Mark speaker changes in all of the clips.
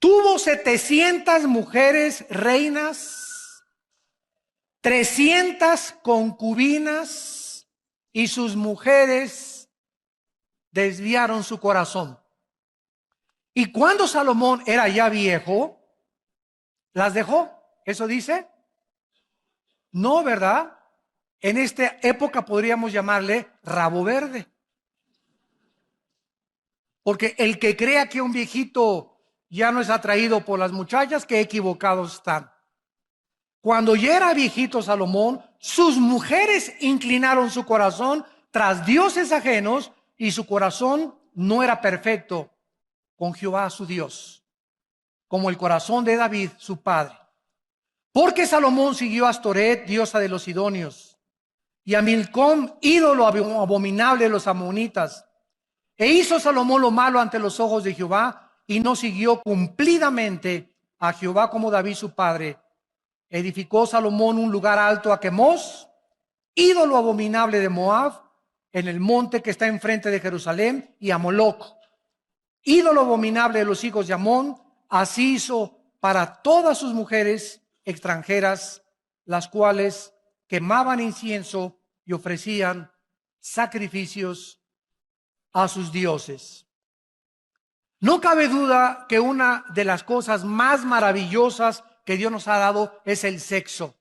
Speaker 1: tuvo 700 mujeres reinas, 300 concubinas, y sus mujeres desviaron su corazón. Y cuando Salomón era ya viejo, ¿las dejó? ¿Eso dice? No, ¿verdad? En esta época podríamos llamarle rabo verde. Porque el que crea que un viejito ya no es atraído por las muchachas, qué equivocados están. Cuando ya era viejito Salomón, sus mujeres inclinaron su corazón tras dioses ajenos, y su corazón no era perfecto con Jehová su Dios, como el corazón de David su padre. Porque Salomón siguió a Astoret, diosa de los sidonios, y a Milcom, ídolo abominable de los amonitas. E hizo Salomón lo malo ante los ojos de Jehová, y no siguió cumplidamente a Jehová como David su padre. Edificó Salomón un lugar alto a Quemos, ídolo abominable de Moab, en el monte que está enfrente de Jerusalén, y a Moloc, ídolo abominable de los hijos de Amón. Así hizo para todas sus mujeres extranjeras, las cuales quemaban incienso y ofrecían sacrificios a sus dioses. No cabe duda que una de las cosas más maravillosas que Dios nos ha dado es el sexo.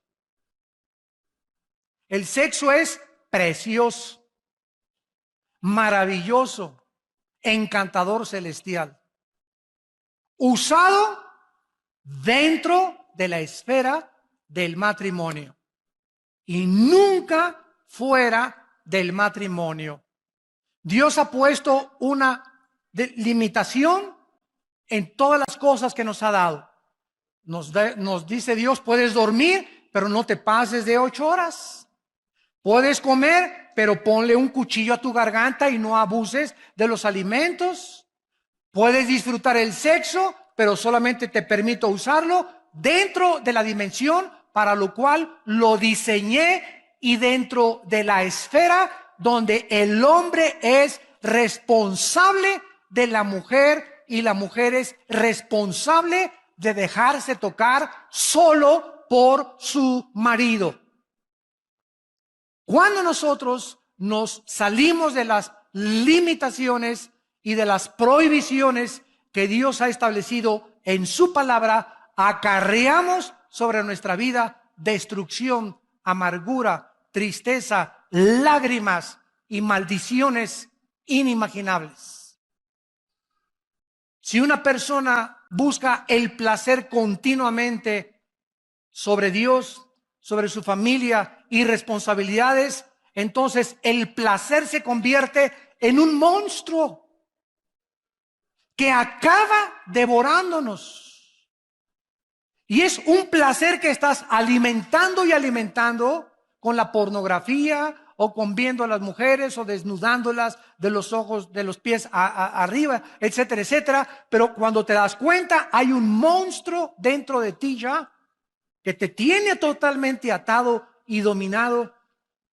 Speaker 1: El sexo es precioso, maravilloso, encantador, celestial, usado dentro de la esfera del matrimonio y nunca fuera del matrimonio. Dios ha puesto una limitación en todas las cosas que nos ha dado. Nos dice Dios: puedes dormir, pero no te pases de 8 horas. Puedes comer, pero ponle un cuchillo a tu garganta y no abuses de los alimentos. Puedes disfrutar el sexo, pero solamente te permito usarlo dentro de la dimensión para lo cual lo diseñé, y dentro de la esfera donde el hombre es responsable de la mujer y la mujer es responsable de dejarse tocar solo por su marido. Cuando nosotros nos salimos de las limitaciones y de las prohibiciones que Dios ha establecido en su palabra, acarreamos sobre nuestra vida destrucción, amargura, tristeza, lágrimas y maldiciones inimaginables. Si una persona busca el placer continuamente sobre Dios, sobre su familia y responsabilidades, entonces el placer se convierte en un monstruo que acaba devorándonos. Y es un placer que estás alimentando y alimentando con la pornografía, o con viendo a las mujeres o desnudándolas de los ojos, de los pies arriba, etcétera, etcétera. Pero cuando te das cuenta, hay un monstruo dentro de ti ya que te tiene totalmente atado y dominado,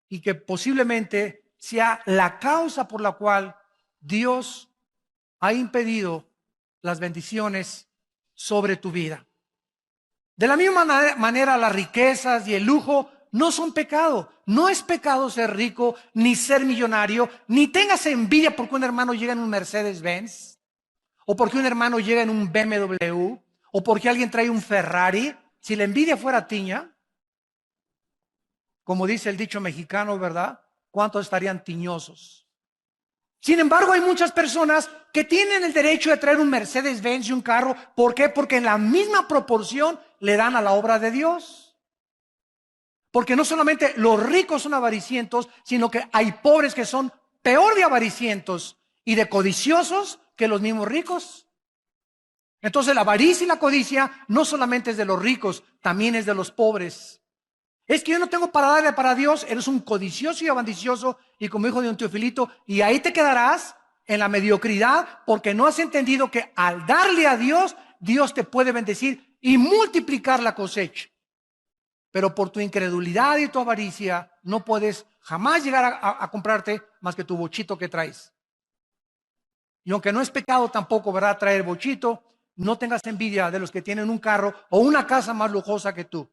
Speaker 1: y que posiblemente sea la causa por la cual Dios ha impedido las bendiciones sobre tu vida. De la misma manera, las riquezas y el lujo no son pecado. No es pecado ser rico, ni ser millonario, ni tengas envidia porque un hermano llega en un Mercedes-Benz, o porque un hermano llega en un BMW, o porque alguien trae un Ferrari. Si la envidia fuera tiña, como dice el dicho mexicano, ¿verdad? ¿Cuántos estarían tiñosos? Sin embargo, hay muchas personas que tienen el derecho de traer un Mercedes-Benz y un carro. ¿Por qué? Porque en la misma proporción le dan a la obra de Dios. Porque no solamente los ricos son avaricientos, sino que hay pobres que son peor de avaricientos y de codiciosos que los mismos ricos. Entonces la avaricia y la codicia no solamente es de los ricos, también es de los pobres. Es que yo no tengo para darle para Dios. Eres un codicioso y ambicioso, y como hijo de un Teofilito, y ahí te quedarás en la mediocridad, porque no has entendido que al darle a Dios, Dios te puede bendecir y multiplicar la cosecha. Pero por tu incredulidad y tu avaricia no puedes jamás llegar a comprarte más que tu bochito que traes. Y aunque no es pecado tampoco, ¿verdad?, traer bochito, no tengas envidia de los que tienen un carro o una casa más lujosa que tú.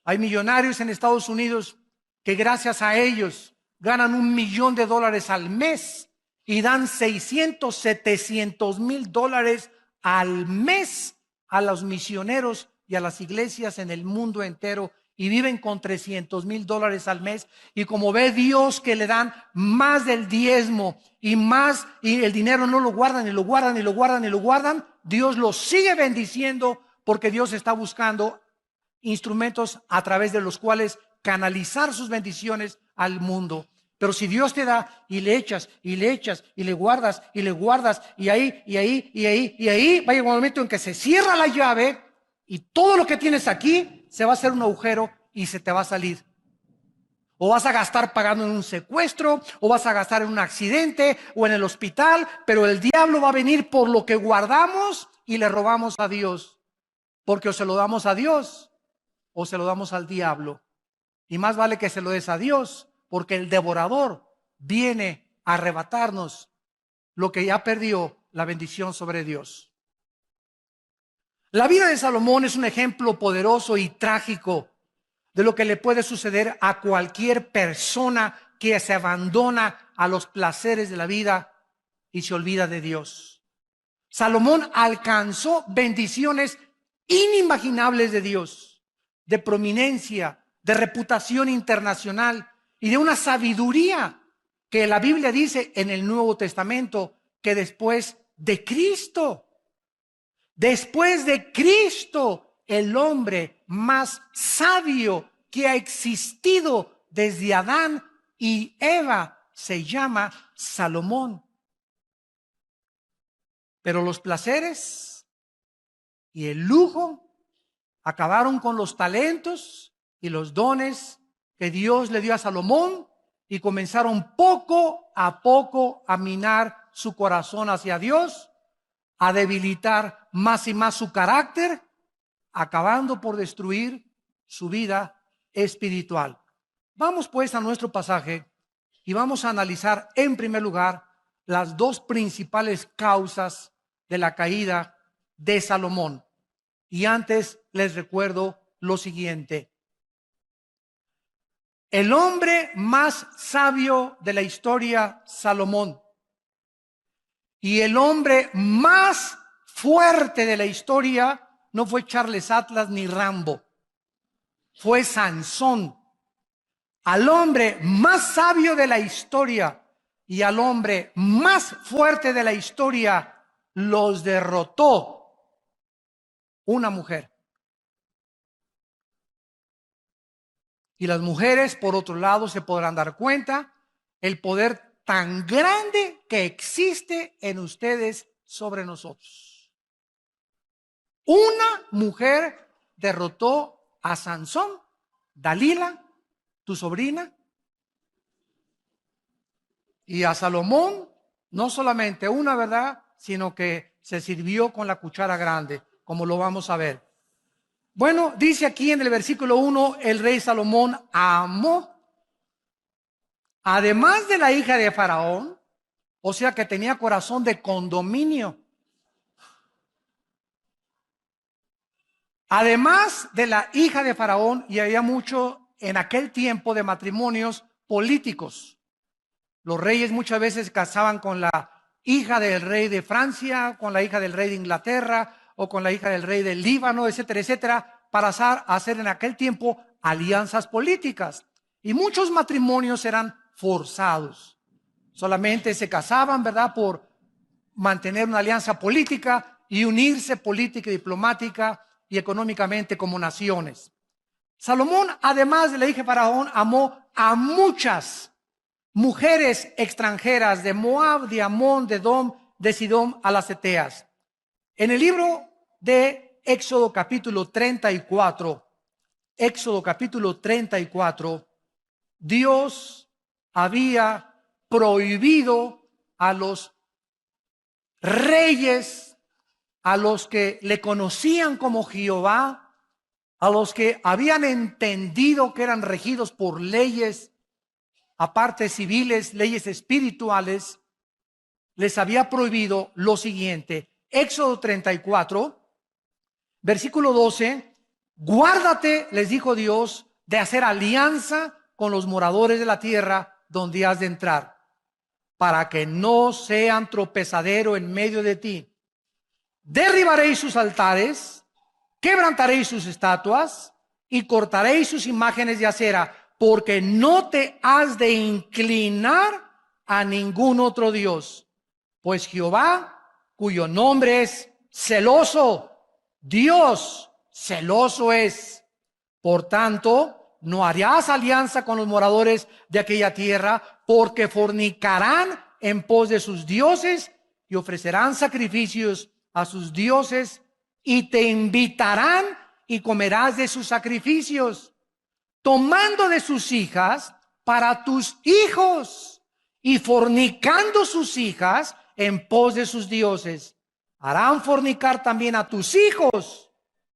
Speaker 1: Hay millonarios en Estados Unidos que gracias a ellos ganan $1,000,000 al mes y dan 600, 700,000 $ al mes a los misioneros y a las iglesias en el mundo entero, y viven con $300,000 al mes. Y como ve Dios que le dan más del diezmo y más, y el dinero no lo guardan y lo guardan y lo guardan y lo guardan, Dios los sigue bendiciendo, porque Dios está buscando instrumentos a través de los cuales canalizar sus bendiciones al mundo. Pero si Dios te da y le echas y le echas y le guardas y le guardas, y ahí y ahí y ahí y ahí, va a llegar un momento en que se cierra la llave y todo lo que tienes aquí se va a hacer un agujero y se te va a salir. O vas a gastar pagando en un secuestro, o vas a gastar en un accidente o en el hospital, pero el diablo va a venir por lo que guardamos y le robamos a Dios. Porque o se lo damos a Dios o se lo damos al diablo. Y más vale que se lo des a Dios, porque el devorador viene a arrebatarnos lo que ya perdió la bendición sobre Dios. La vida de Salomón es un ejemplo poderoso y trágico de lo que le puede suceder a cualquier persona que se abandona a los placeres de la vida y se olvida de Dios. Salomón alcanzó bendiciones inimaginables de Dios, de prominencia, de reputación internacional y de una sabiduría que la Biblia dice en el Nuevo Testamento que después de Cristo, el hombre más sabio que ha existido desde Adán y Eva se llama Salomón. Pero los placeres y el lujo acabaron con los talentos y los dones que Dios le dio a Salomón, y comenzaron poco a poco a minar su corazón hacia Dios, a debilitar más y más su carácter, acabando por destruir su vida espiritual. Vamos pues a nuestro pasaje y vamos a analizar en primer lugar las dos principales causas de la caída de Salomón. Y antes les recuerdo lo siguiente: el hombre más sabio de la historia, Salomón, y el hombre más fuerte de la historia no fue Charles Atlas ni Rambo, fue Sansón. Al hombre más sabio de la historia y al hombre más fuerte de la historia los derrotó una mujer. Y las mujeres, por otro lado, se podrán dar cuenta el poder tan grande que existe en ustedes sobre nosotros. Una mujer derrotó a Sansón, Dalila, tu sobrina, y a Salomón, no solamente una, ¿verdad?, sino que se sirvió con la cuchara grande, como lo vamos a ver. Bueno, dice aquí en el versículo 1, el rey Salomón amó, además de la hija de Faraón, o sea que tenía corazón de condominio. Además de la hija de Faraón, y había mucho en aquel tiempo de matrimonios políticos. Los reyes muchas veces casaban con la hija del rey de Francia, con la hija del rey de Inglaterra, o con la hija del rey del Líbano, etcétera, etcétera, para hacer en aquel tiempo alianzas políticas. Y muchos matrimonios eran forzados. Solamente se casaban, ¿verdad?, por mantener una alianza política y unirse política y diplomática y económicamente como naciones. Salomón, además de la hija de Faraón, amó a muchas mujeres extranjeras de Moab, de Amón, de Edom, de Sidón, a las Eteas. En el libro de Éxodo capítulo 34, Dios había prohibido a los reyes, a los que le conocían como Jehová, a los que habían entendido que eran regidos por leyes, aparte civiles, leyes espirituales, les había prohibido lo siguiente: Éxodo 34, versículo 12. Guárdate, les dijo Dios, de hacer alianza con los moradores de la tierra donde has de entrar, para que no sean tropezadero en medio de ti. Derribaréis sus altares, quebrantaréis sus estatuas y cortaréis sus imágenes de acera, porque no te has de inclinar a ningún otro Dios, pues Jehová, cuyo nombre es celoso, Dios celoso es. Por tanto, no harás alianza con los moradores de aquella tierra, porque fornicarán en pos de sus dioses y ofrecerán sacrificios a sus dioses, y te invitarán y comerás de sus sacrificios, tomando de sus hijas para tus hijos y fornicando sus hijas en pos de sus dioses. Harán fornicar también a tus hijos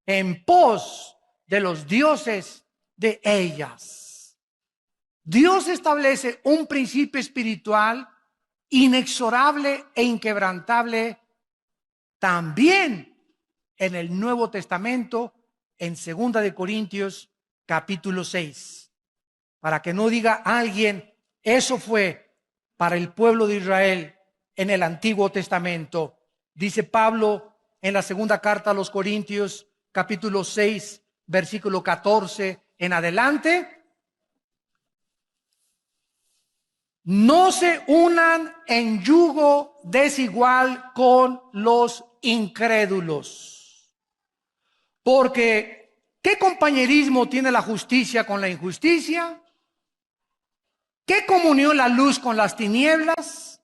Speaker 1: en pos de los dioses de ellas. Dios establece un principio espiritual inexorable e inquebrantable también en el Nuevo Testamento, en 2 de Corintios capítulo 6. Para que no diga alguien, eso fue para el pueblo de Israel en el Antiguo Testamento. Dice Pablo en la segunda carta a los Corintios capítulo 6, versículo 14 en adelante: no se unan en yugo desigual con los incrédulos. Porque ¿qué compañerismo tiene la justicia con la injusticia? ¿Qué comunión la luz con las tinieblas?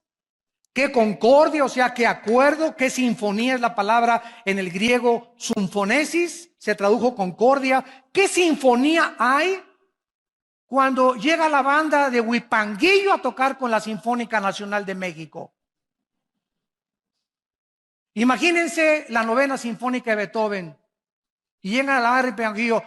Speaker 1: ¿Qué concordia, o sea, qué acuerdo? ¿Qué sinfonía es la palabra en el griego sinfonesis? Se tradujo concordia. ¿Qué sinfonía hay cuando llega la banda de Huipanguillo a tocar con la Sinfónica Nacional de México? Imagínense la novena sinfónica de Beethoven y llegan a la banda de Huipanguillo,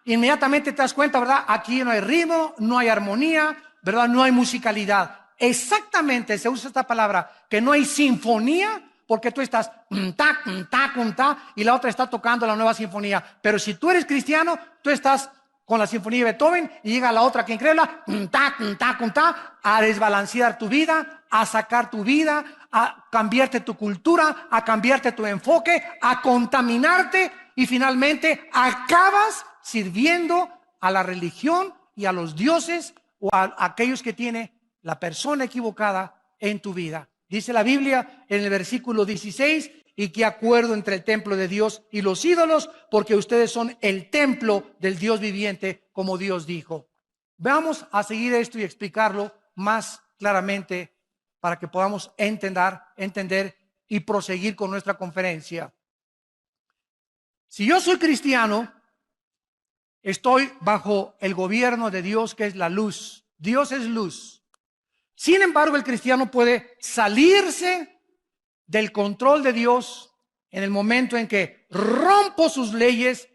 Speaker 1: inmediatamente te das cuenta, ¿verdad? Aquí no hay ritmo, no hay armonía, ¿verdad? No hay musicalidad. Exactamente se usa esta palabra, que no hay sinfonía, porque tú estás y la otra está tocando la nueva sinfonía. Pero si tú eres cristiano, tú estás con la sinfonía de Beethoven y llega la otra que increíble, a desbalancear tu vida, a sacar tu vida, a cambiarte tu cultura, a cambiarte tu enfoque, a contaminarte, y finalmente acabas sirviendo a la religión y a los dioses o a aquellos que tiene la persona equivocada en tu vida. Dice la Biblia en el versículo 16: y qué acuerdo entre el templo de Dios y los ídolos, porque ustedes son el templo del Dios viviente, como Dios dijo. Vamos a seguir esto y explicarlo más claramente para que podamos entender y proseguir con nuestra conferencia. Si yo soy cristiano, estoy bajo el gobierno de Dios, que es la luz. Dios es luz. Sin embargo, el cristiano puede salirse del control de Dios en el momento en que rompo sus leyes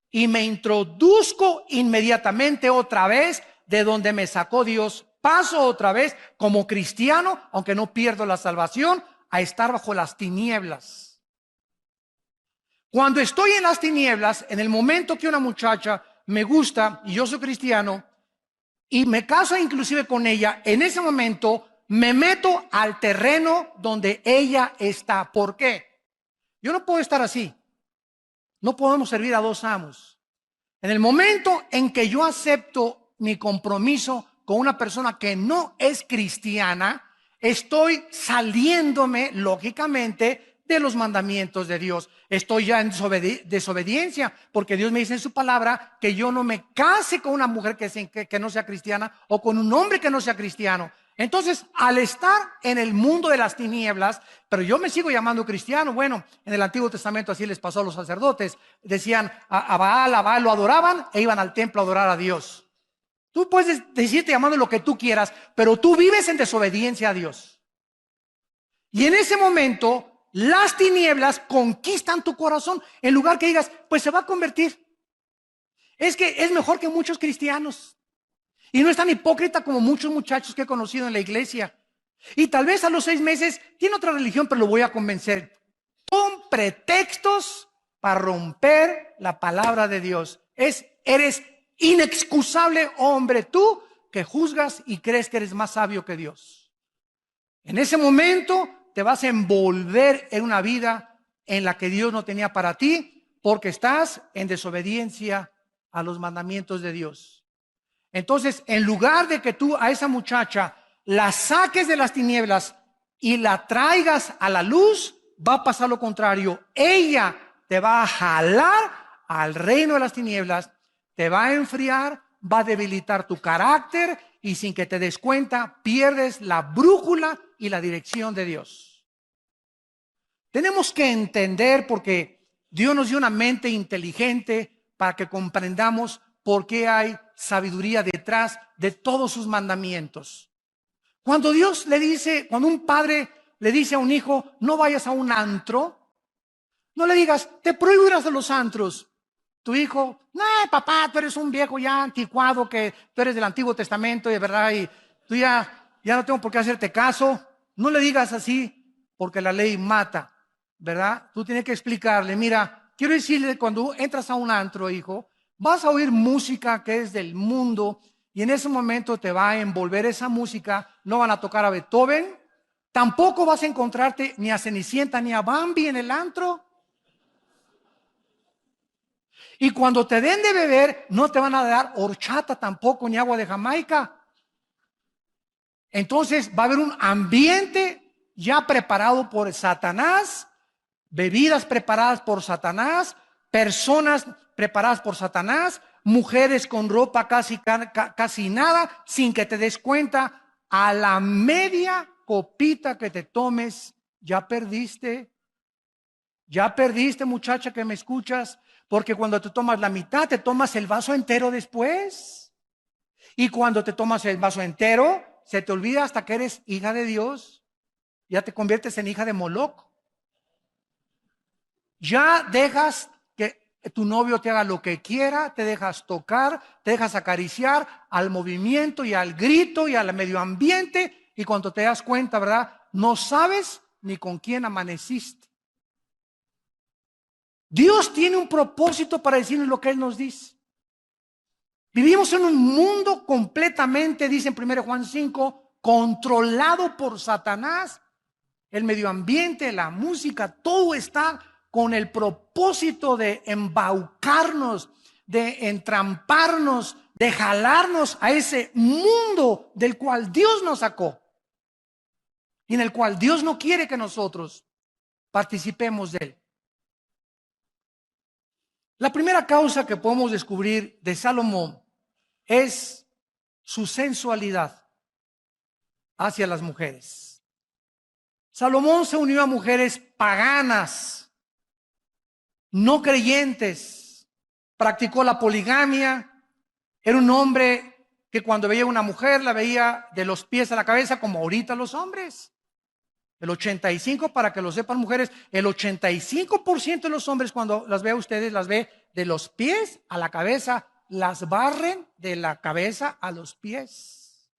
Speaker 1: y me introduzco inmediatamente otra vez de donde me sacó Dios. Paso otra vez como cristiano, aunque no pierdo la salvación, a estar bajo las tinieblas. Cuando estoy en las tinieblas, en el momento que una muchacha me gusta y yo soy cristiano y me caso inclusive con ella, en ese momento me meto al terreno donde ella está. ¿Por qué? Yo no puedo estar así. No podemos servir a dos amos. En el momento en que yo acepto mi compromiso con una persona que no es cristiana, estoy saliéndome lógicamente de los mandamientos de Dios. Estoy ya en desobediencia, porque Dios me dice en su palabra que yo no me case con una mujer que no sea cristiana o con un hombre que no sea cristiano. Entonces, al estar en el mundo de las tinieblas, pero yo me sigo llamando cristiano. Bueno, en el Antiguo Testamento así les pasó a los sacerdotes. Decían a Baal lo adoraban e iban al templo a adorar a Dios. Tú puedes decirte llamando lo que tú quieras, pero tú vives en desobediencia a Dios. Y en ese momento, las tinieblas conquistan tu corazón. En lugar que digas, pues se va a convertir. Es que es mejor que muchos cristianos. Y no es tan hipócrita como muchos muchachos que he conocido en la iglesia. Y tal vez a los 6 meses tiene otra religión, pero lo voy a convencer. Pon pretextos para romper la palabra de Dios. Eres inexcusable hombre tú que juzgas y crees que eres más sabio que Dios. En ese momento te vas a envolver en una vida en la que Dios no tenía para ti, porque estás en desobediencia a los mandamientos de Dios. Entonces, en lugar de que tú a esa muchacha la saques de las tinieblas y la traigas a la luz, va a pasar lo contrario. Ella te va a jalar al reino de las tinieblas, te va a enfriar, va a debilitar tu carácter y sin que te des cuenta, pierdes la brújula y la dirección de Dios. Tenemos que entender, porque Dios nos dio una mente inteligente para que comprendamos por qué hay sabiduría detrás de todos sus mandamientos. Cuando Dios le dice, cuando un padre le dice a un hijo, no vayas a un antro, no le digas, te prohíbo ir a los antros. Tu hijo, no, papá, tú eres un viejo ya anticuado, que tú eres del Antiguo Testamento, y de verdad, y tú ya no tengo por qué hacerte caso. No le digas así, porque la ley mata, ¿verdad? Tú tienes que explicarle, mira, quiero decirle, cuando entras a un antro, hijo, vas a oír música que es del mundo, y en ese momento te va a envolver esa música. No van a tocar a Beethoven, tampoco vas a encontrarte ni a Cenicienta ni a Bambi en el antro. Y cuando te den de beber, no te van a dar horchata tampoco, ni agua de Jamaica. Entonces va a haber un ambiente ya preparado por Satanás, bebidas preparadas por Satanás, personas preparadas por Satanás, mujeres con ropa casi nada, sin que te des cuenta. A la media copita que te tomes, ya perdiste. Ya perdiste, muchacha que me escuchas, porque cuando te tomas la mitad, te tomas el vaso entero después. Y cuando te tomas el vaso entero, se te olvida hasta que eres hija de Dios. Ya te conviertes en hija de Moloch. Ya dejas que tu novio te haga lo que quiera, te dejas tocar, te dejas acariciar al movimiento y al grito y al medio ambiente. Y cuando te das cuenta, ¿verdad? No sabes ni con quién amaneciste. Dios tiene un propósito para decirnos lo que Él nos dice. Vivimos en un mundo completamente, dice en 1 Juan 5, controlado por Satanás. El medio ambiente, la música, todo está con el propósito de embaucarnos, de entramparnos, de jalarnos a ese mundo del cual Dios nos sacó y en el cual Dios no quiere que nosotros participemos de él. La primera causa que podemos descubrir de Salomón es su sensualidad hacia las mujeres. Salomón se unió a mujeres paganas, no creyentes, practicó la poligamia, era un hombre que cuando veía a una mujer la veía de los pies a la cabeza como ahorita los hombres. El 85%, para que lo sepan mujeres, el 85% de los hombres cuando las ve a ustedes, las ve de los pies a la cabeza, las barren de la cabeza a los pies.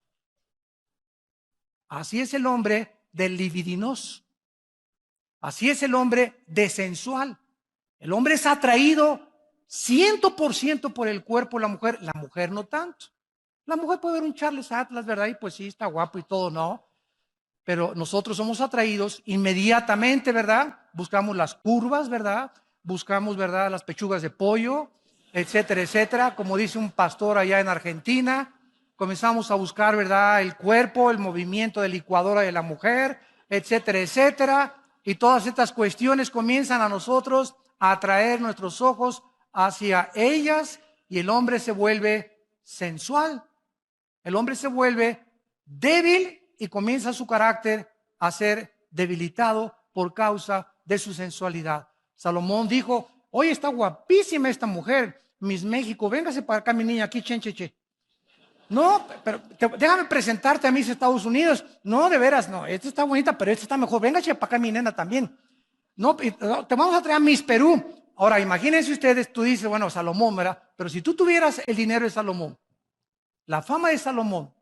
Speaker 1: Así es el hombre del libidinoso. Así es el hombre desensual. El hombre es atraído 100% por el cuerpo de la mujer no tanto. La mujer puede ver un Charles Atlas, ¿verdad? Y pues sí, está guapo y todo, ¿no? Pero nosotros somos atraídos inmediatamente, ¿verdad? Buscamos las curvas, ¿verdad? Buscamos, ¿verdad? Las pechugas de pollo, etcétera, etcétera. Como dice un pastor allá en Argentina, comenzamos a buscar, ¿verdad? El cuerpo, el movimiento de licuadora de la mujer, etcétera, etcétera. Y todas estas cuestiones comienzan a nosotros a atraer nuestros ojos hacia ellas y el hombre se vuelve sensual. El hombre se vuelve débil y comienza su carácter a ser debilitado por causa de su sensualidad. Salomón dijo, oye, está guapísima esta mujer, Miss México, véngase para acá mi niña, aquí, chencheche. No, pero déjame presentarte a Miss Estados Unidos. No, de veras, no, esta está bonita, pero esta está mejor. Véngase para acá mi nena también. No, te vamos a traer a Miss Perú. Ahora, imagínense ustedes, tú dices, bueno, Salomón, ¿verdad? Pero si tú tuvieras el dinero de Salomón, la fama de Salomón,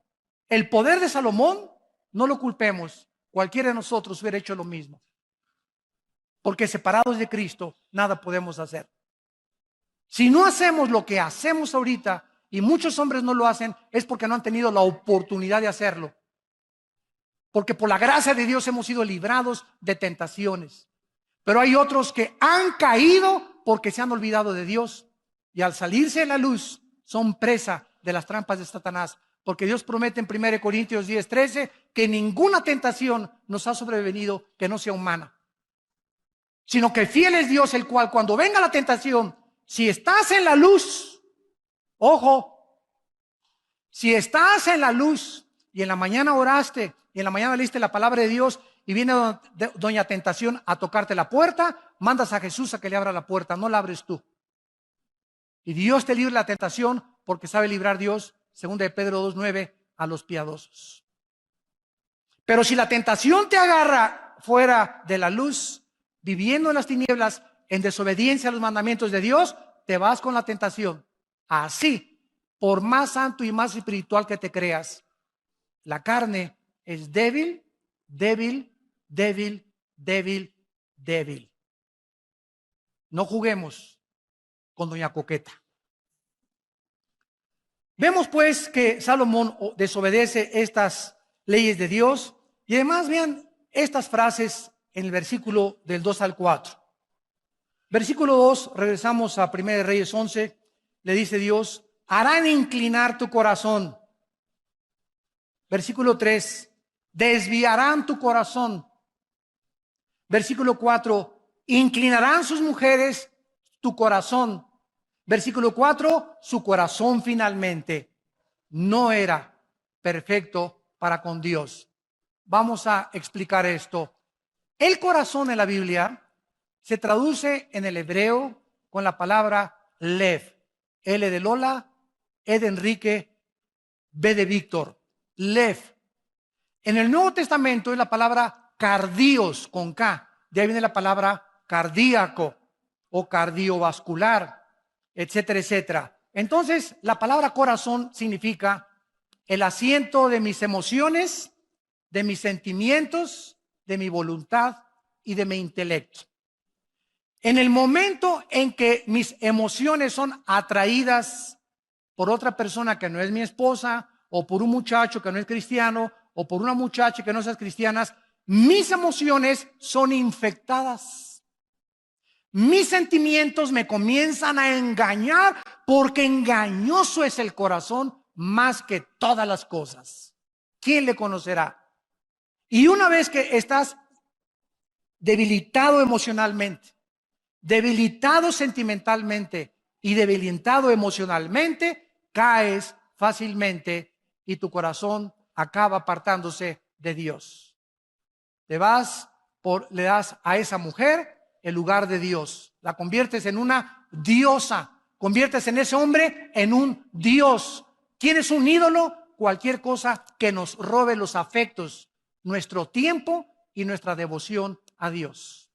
Speaker 1: el poder de Salomón, no lo culpemos. Cualquiera de nosotros hubiera hecho lo mismo. Porque separados de Cristo, nada podemos hacer. Si no hacemos lo que hacemos ahorita, y muchos hombres no lo hacen, es porque no han tenido la oportunidad de hacerlo. Porque por la gracia de Dios hemos sido librados de tentaciones. Pero hay otros que han caído porque se han olvidado de Dios. Y al salirse de la luz, son presa de las trampas de Satanás. Porque Dios promete en 1 Corintios 10:13 que ninguna tentación nos ha sobrevenido que no sea humana. Sino que fiel es Dios, el cual cuando venga la tentación, si estás en la luz, ojo, si estás en la luz y en la mañana oraste y en la mañana leíste la palabra de Dios y viene doña tentación a tocarte la puerta, mandas a Jesús a que le abra la puerta, no la abres tú. Y Dios te libre la tentación porque sabe librar Dios, 2 de Pedro 2:9, a los piadosos. Pero si la tentación te agarra fuera de la luz, viviendo en las tinieblas, en desobediencia a los mandamientos de Dios, te vas con la tentación. Así, por más santo y más espiritual que te creas, la carne es débil, débil, débil, débil, débil. No juguemos con doña Coqueta. Vemos pues que Salomón desobedece estas leyes de Dios y además vean estas frases en el versículo del 2 al 4. Versículo 2, regresamos a 1 Reyes 11, le dice Dios, harán inclinar tu corazón. Versículo 3, desviarán tu corazón. Versículo 4, inclinarán sus mujeres tu corazón. Versículo 4, su corazón finalmente no era perfecto para con Dios. Vamos a explicar esto. El corazón en la Biblia se traduce en el hebreo con la palabra lev. L de Lola, E de Enrique, B de Víctor. Lev. En el Nuevo Testamento es la palabra cardios con K. De ahí viene la palabra cardíaco o cardiovascular, etcétera, etcétera. Entonces, la palabra corazón significa el asiento de mis emociones, de mis sentimientos, de mi voluntad y de mi intelecto. En el momento en que mis emociones son atraídas por otra persona que no es mi esposa, o por un muchacho que no es cristiano, o por una muchacha que no es cristiana, mis emociones son infectadas. Mis sentimientos me comienzan a engañar porque engañoso es el corazón más que todas las cosas. ¿Quién le conocerá? Y una vez que estás debilitado emocionalmente, debilitado sentimentalmente y debilitado emocionalmente, caes fácilmente y tu corazón acaba apartándose de Dios. Le das a esa mujer el lugar de Dios, la conviertes en una diosa, conviertes en ese hombre en un dios. ¿Quién es un ídolo? Cualquier cosa que nos robe los afectos, nuestro tiempo y nuestra devoción a Dios.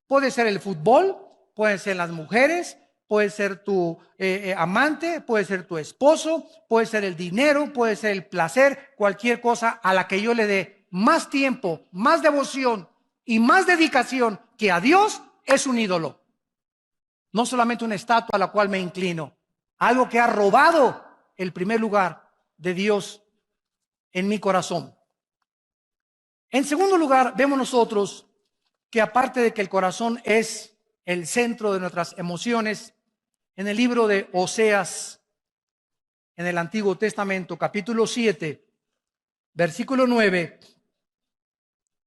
Speaker 1: Puede ser el fútbol, pueden ser las mujeres, puede ser tu amante, puede ser tu esposo, puede ser el dinero, puede ser el placer, cualquier cosa a la que yo le dé más tiempo, más devoción y más dedicación que a Dios es un ídolo. No solamente una estatua a la cual me inclino, algo que ha robado el primer lugar de Dios en mi corazón. En segundo lugar, vemos nosotros que aparte de que el corazón es el centro de nuestras emociones, en el libro de Oseas, en el Antiguo Testamento, capítulo 7, versículo 9,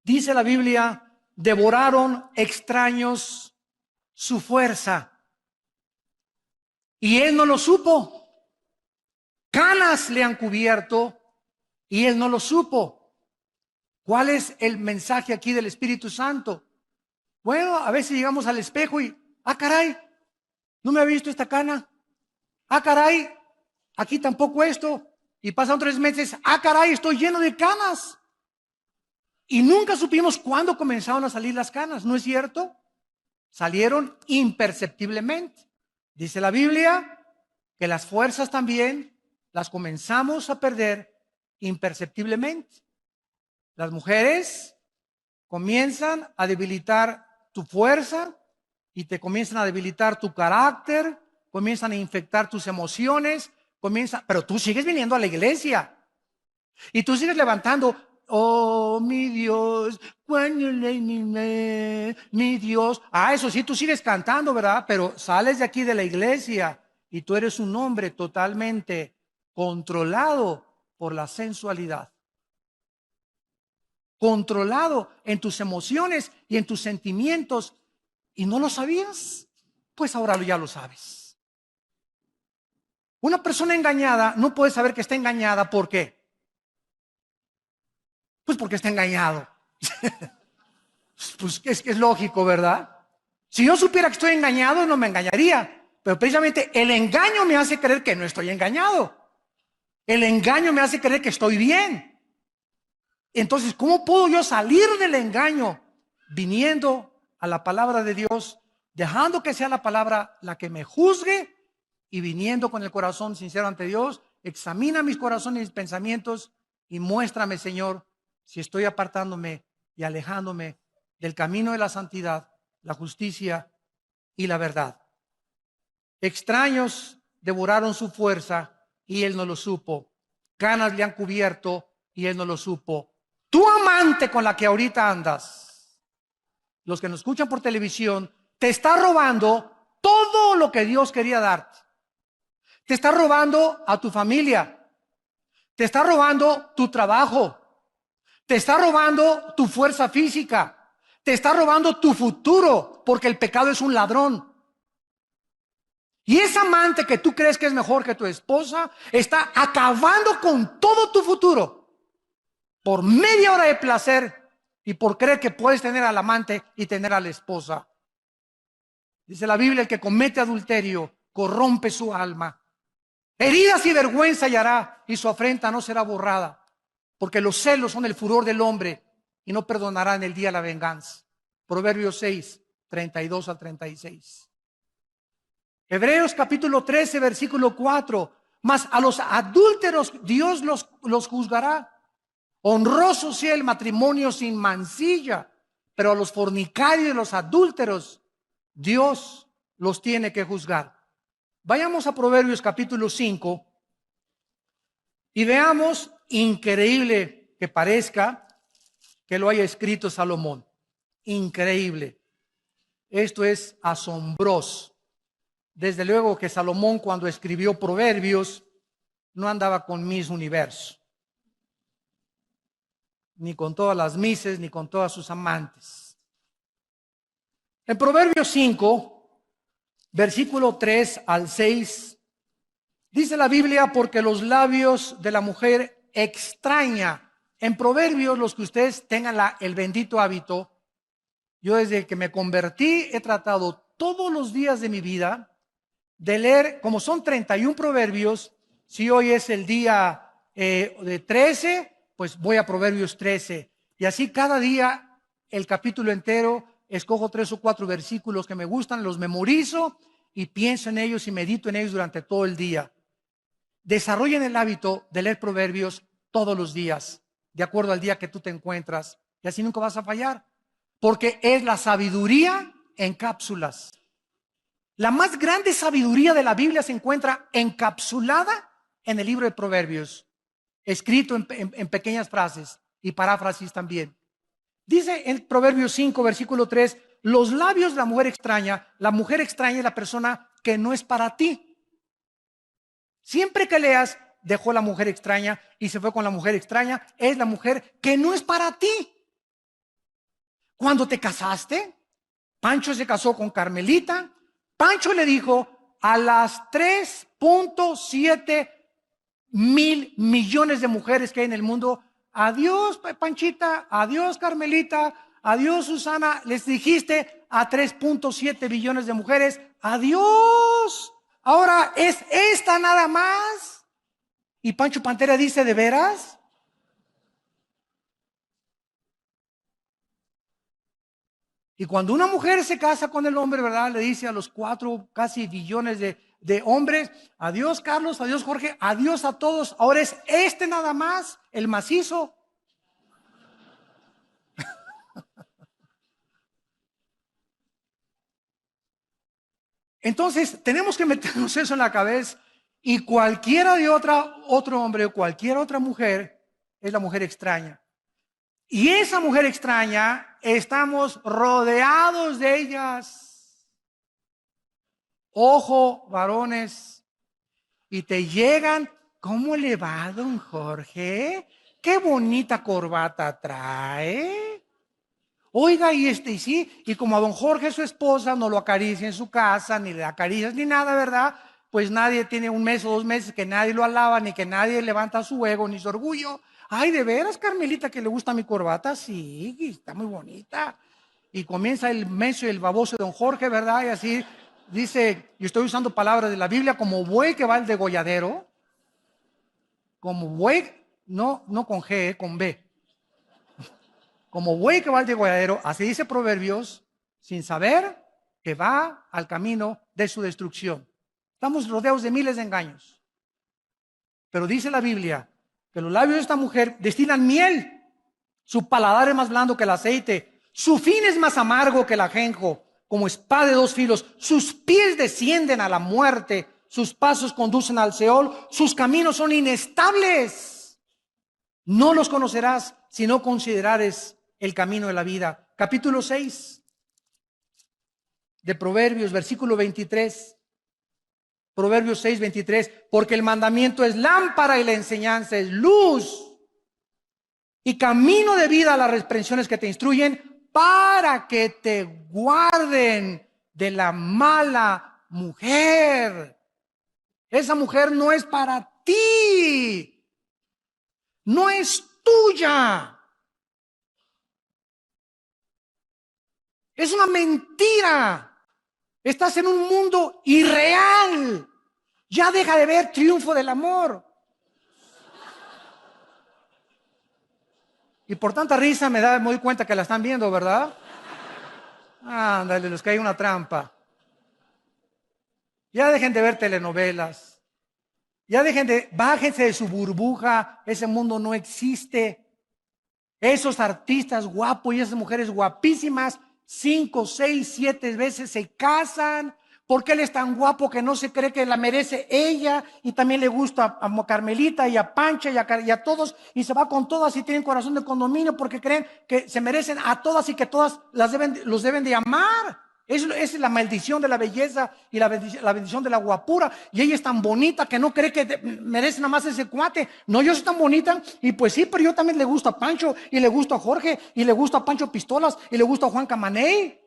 Speaker 1: dice la Biblia, devoraron extraños su fuerza y él no lo supo. Canas le han cubierto y él no lo supo. ¿Cuál es el mensaje aquí del Espíritu Santo? Bueno, a veces llegamos al espejo y, caray, no me había visto esta cana. Caray, aquí tampoco esto. Y pasan 3 meses, caray, estoy lleno de canas. Y nunca supimos cuándo comenzaron a salir las canas, ¿no es cierto? Salieron imperceptiblemente. Dice la Biblia que las fuerzas también las comenzamos a perder imperceptiblemente. Las mujeres comienzan a debilitar tu fuerza y te comienzan a debilitar tu carácter, comienzan a infectar tus emociones, pero tú sigues viniendo a la iglesia y tú sigues levantando, oh mi Dios, mi Dios. Ah, eso sí, tú sigues cantando, ¿verdad? Pero sales de aquí de la iglesia y tú eres un hombre totalmente controlado por la sensualidad, controlado en tus emociones y en tus sentimientos, y no lo sabías, pues ahora ya lo sabes. Una persona engañada no puede saber que está engañada. ¿Por qué? Pues porque está engañado. Pues es lógico, ¿verdad? Si yo supiera que estoy engañado, no me engañaría. Pero precisamente el engaño me hace creer que no estoy engañado. El engaño me hace creer que estoy bien. Entonces, ¿cómo puedo yo salir del engaño? Viniendo a la palabra de Dios, dejando que sea la palabra la que me juzgue y viniendo con el corazón sincero ante Dios. Examina mis corazones y mis pensamientos y muéstrame, Señor, si estoy apartándome y alejándome del camino de la santidad, la justicia y la verdad. Extraños devoraron su fuerza y él no lo supo. Canas le han cubierto y él no lo supo. Tu amante con la que ahorita andas, los que nos escuchan por televisión, te está robando todo lo que Dios quería darte. Te está robando a tu familia. Te está robando tu trabajo. Te está robando tu fuerza física. Te está robando tu futuro, porque el pecado es un ladrón. Y esa amante que tú crees que es mejor que tu esposa, está acabando con todo tu futuro por media hora de placer y por creer que puedes tener al amante y tener a la esposa. Dice la Biblia, el que comete adulterio corrompe su alma. Heridas y vergüenza hallará, y su afrenta no será borrada, porque los celos son el furor del hombre y no perdonará en el día la venganza. Proverbios 6, 32 al 36. Hebreos capítulo 13, versículo 4. Mas a los adúlteros Dios los juzgará. Honroso sea el matrimonio sin mancilla, pero a los fornicarios y los adúlteros Dios los tiene que juzgar. Vayamos a Proverbios capítulo 5 y veamos, increíble que parezca, que lo haya escrito Salomón. Increíble. Esto es asombroso. Desde luego que Salomón, cuando escribió Proverbios, no andaba con Miss Universo, ni con todas las mises, ni con todas sus amantes. En Proverbios 5, versículo 3 al 6, dice la Biblia, porque los labios de la mujer extraña. En Proverbios, los que ustedes tengan el bendito hábito, yo desde que me convertí he tratado todos los días de mi vida de leer, como son 31 proverbios. Si hoy es el día de 13, pues voy a Proverbios 13. Y así cada día el capítulo entero, escojo 3 o 4 versículos que me gustan, los memorizo y pienso en ellos y medito en ellos durante todo el día. Desarrollen el hábito de leer proverbios todos los días, de acuerdo al día que tú te encuentras, y así nunca vas a fallar, porque es la sabiduría en cápsulas. La más grande sabiduría de la Biblia se encuentra encapsulada en el libro de Proverbios, escrito en pequeñas frases y paráfrasis también. Dice en Proverbios 5, versículo 3, los labios de la mujer extraña es la persona que no es para ti. Siempre que leas, dejó la mujer extraña y se fue con la mujer extraña, es la mujer que no es para ti. Cuando te casaste, Pancho se casó con Carmelita. Pancho le dijo a las 3.7 mil millones de mujeres que hay en el mundo, adiós Panchita, adiós Carmelita, adiós Susana. Les dijiste a 3.7 billones de mujeres, adiós. Ahora es esta nada más. Y Pancho Pantera dice, ¿de veras? Y cuando una mujer se casa con el hombre, ¿verdad? Le dice a los 4 casi billones de hombres, adiós Carlos, adiós Jorge, adiós a todos. Ahora es este nada más, el macizo. Entonces, tenemos que meternos eso en la cabeza. Y cualquiera de otro hombre o cualquier otra mujer es la mujer extraña. Y esa mujer extraña, estamos rodeados de ellas. Ojo, varones, y te llegan, ¿cómo le va, don Jorge? Qué bonita corbata trae. Oiga, y sí, y como a don Jorge, su esposa, no lo acaricia en su casa, ni le acaricias ni nada, ¿verdad? Pues nadie tiene un mes o 2 meses que nadie lo alaba, ni que nadie levanta su ego, ni su orgullo. Ay, de veras, Carmelita, que le gusta mi corbata, sí, está muy bonita. Y comienza el menso y el baboso de don Jorge, ¿verdad? Y así dice, yo estoy usando palabras de la Biblia, como buey que va al degolladero, como buey, no con G, con B. Como buey que va al degolladero, así dice Proverbios, sin saber que va al camino de su destrucción. Estamos rodeados de miles de engaños. Pero dice la Biblia que los labios de esta mujer destilan miel. Su paladar es más blando que el aceite. Su fin es más amargo que el ajenjo, como espada de 2 filos. Sus pies descienden a la muerte. Sus pasos conducen al Seol. Sus caminos son inestables. No los conocerás si no considerares el camino de la vida. Capítulo 6 de Proverbios, versículo 23. Proverbios 6, 23. Porque el mandamiento es lámpara y la enseñanza es luz. Y camino de vida a las reprensiones que te instruyen para que te guarden de la mala mujer. Esa mujer no es para ti. No es tuya. Es una mentira. Estás en un mundo irreal. Ya deja de ver Triunfo del Amor. Y por tanta risa me doy cuenta que la están viendo, ¿verdad? Ándale, les cae una trampa. Ya dejen de ver telenovelas. Bájense de su burbuja. Ese mundo no existe. Esos artistas guapos y esas mujeres guapísimas, 5, 6, 7 veces se casan, porque él es tan guapo que no se cree que la merece ella, y también le gusta a Carmelita y a Pancha y a todos, y se va con todas y tienen corazón de condominio porque creen que se merecen a todas y que todas los deben de amar. Esa es la maldición de la belleza y la bendición de la guapura. Y ella es tan bonita que no cree que merece nada más ese cuate. No, yo soy tan bonita. Y pues sí, pero yo también le gusto a Pancho, y le gusto a Jorge, y le gusto a Pancho Pistolas, y le gusto a Juan Camaney.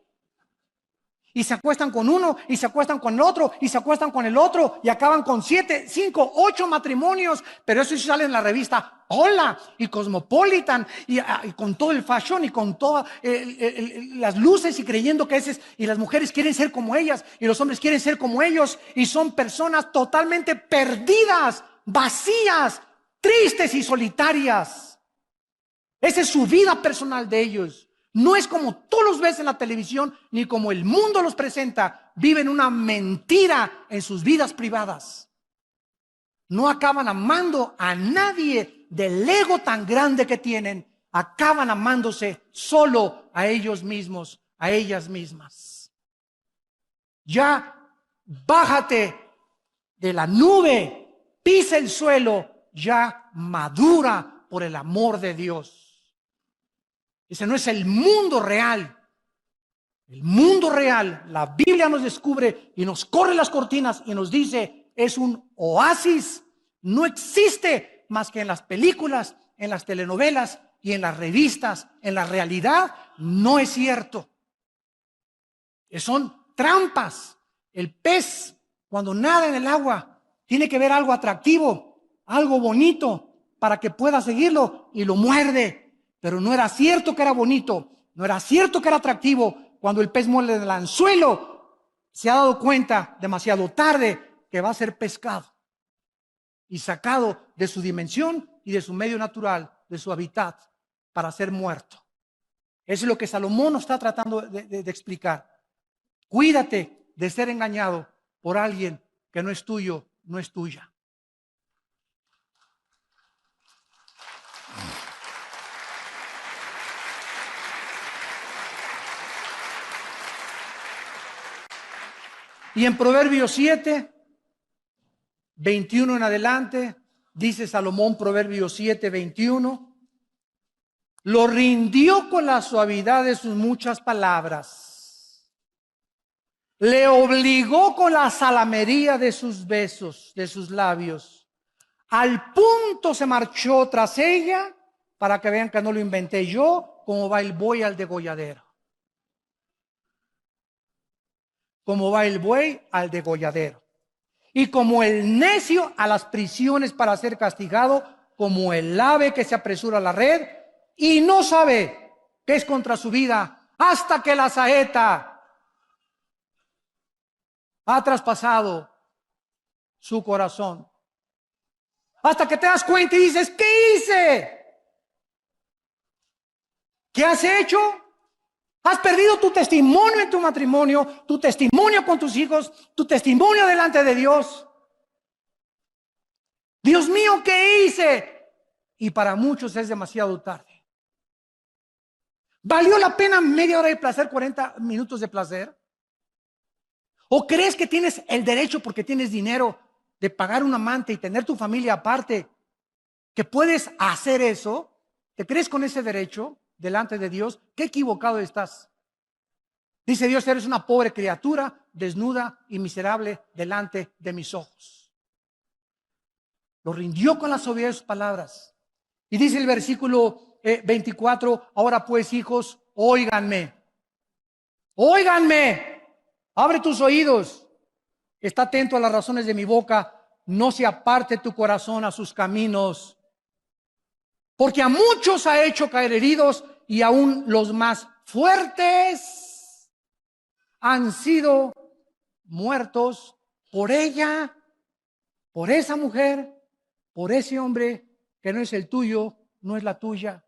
Speaker 1: Y se acuestan con uno, y se acuestan con el otro, y se acuestan con el otro, y acaban con 7, 5, 8 matrimonios. Pero eso sí sale en la revista Hola y Cosmopolitan, y con todo el fashion y con todas las luces, y creyendo que y las mujeres quieren ser como ellas, y los hombres quieren ser como ellos, y son personas totalmente perdidas, vacías, tristes y solitarias. Esa es su vida personal de ellos. No es como tú los ves en la televisión, ni como el mundo los presenta. Viven una mentira en sus vidas privadas. No acaban amando a nadie del ego tan grande que tienen. Acaban amándose solo a ellos mismos, a ellas mismas. Ya bájate de la nube, pisa el suelo, ya madura por el amor de Dios. Ese no es el mundo real. El mundo real, la Biblia nos descubre y nos corre las cortinas y nos dice, es un oasis. No existe más que en las películas, en las telenovelas y en las revistas. En la realidad no es cierto. Son trampas. El pez, cuando nada en el agua, tiene que ver algo atractivo, algo bonito, para que pueda seguirlo, y lo muerde. Pero no era cierto que era bonito, no era cierto que era atractivo. Cuando el pez muerde el anzuelo, se ha dado cuenta demasiado tarde que va a ser pescado y sacado de su dimensión y de su medio natural, de su hábitat, para ser muerto. Eso es lo que Salomón nos está tratando de explicar. Cuídate de ser engañado por alguien que no es tuyo, no es tuya. Y en Proverbios 7, 21 en adelante, dice Salomón, Proverbios 7, 21, lo rindió con la suavidad de sus muchas palabras, le obligó con la salamería de sus besos, de sus labios. Al punto se marchó tras ella, para que vean que no lo inventé yo, como va el buey al degolladero. Como va el buey al degolladero. Y como el necio a las prisiones para ser castigado, como el ave que se apresura a la red y no sabe que es contra su vida, hasta que la saeta ha traspasado su corazón. Hasta que te das cuenta y dices, ¿qué hice? ¿Qué has hecho? Has perdido tu testimonio en tu matrimonio, tu testimonio con tus hijos, tu testimonio delante de Dios. Dios mío, ¿qué hice? Y para muchos es demasiado tarde. ¿Valió la pena media hora de placer, 40 minutos de placer? ¿O crees que tienes el derecho, porque tienes dinero, de pagar un amante y tener tu familia aparte, que puedes hacer eso? ¿Te crees con ese derecho delante de Dios? Qué equivocado estás. Dice Dios, eres una pobre criatura, desnuda y miserable delante de mis ojos. Lo rindió con la suavidad de sus palabras. Y dice el versículo 24, ahora pues, hijos, óiganme. Óiganme. Abre tus oídos. Está atento a las razones de mi boca. No se aparte tu corazón a sus caminos. Porque a muchos ha hecho caer heridos, y aún los más fuertes han sido muertos por ella, por esa mujer, por ese hombre que no es el tuyo, no es la tuya.